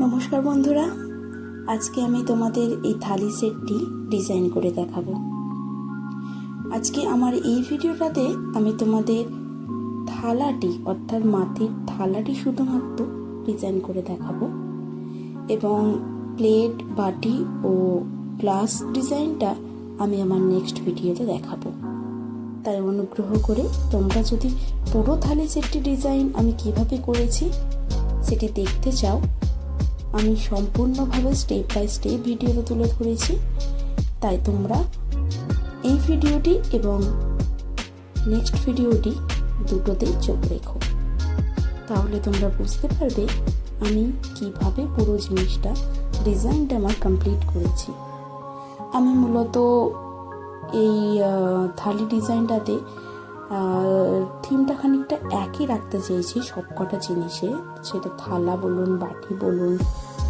নমস্কার বন্ধুরা, আজকে আমি তোমাদের এই থালি সেটটি ডিজাইন করে দেখাবো। আজকে আমার এই ভিডিওটাতে আমি তোমাদের থালাটি অর্থাৎ মাটির থালাটি শুধুমাত্র ডিজাইন করে দেখাবো এবং প্লেট, বাটি ও গ্লাস ডিজাইনটা আমি আমার নেক্সট ভিডিওতে দেখাবো। তাই অনুগ্রহ করে তোমরা যদি পুরো থালি সেটটি ডিজাইন আমি কিভাবে করেছি সেটি দেখতে চাও, আমি সম্পূর্ণভাবে স্টেপ বাই স্টেপ ভিডিওতে তুলে ধরেছি। তাই তোমরা এই ভিডিওটি এবং নেক্সট ভিডিওটি দুটোতেই চোখ রেখো, তাহলে তোমরা বুঝতে পারবে আমি কিভাবে পুরো জিনিসটা ডিজাইনটা আমার কমপ্লিট করেছি। আমি মূলত এই থালি ডিজাইনটাতে থিমটা খানিকটা একই রাখতে চেয়েছি সবকটা জিনিসে, সেটা থালা বলুন, বাটি বলুন,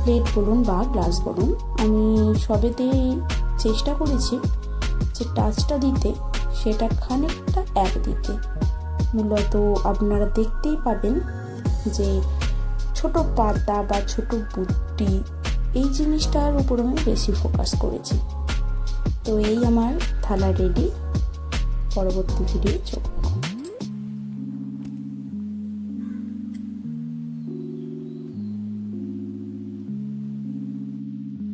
প্লেট বলুন বা গ্লাস বলুন। আমি সবেতেই চেষ্টা করেছি যে টাচটা দিতে সেটা খানিকটা এক দিতে। মূলত আপনারা দেখতেই পাবেন যে ছোট পাতা বা ছোট বুটি এই জিনিসটার উপর আমি বেশি ফোকাস করেছি। তো এই আমার থালা রেডি, পরবর্তী ভিডিও চোখ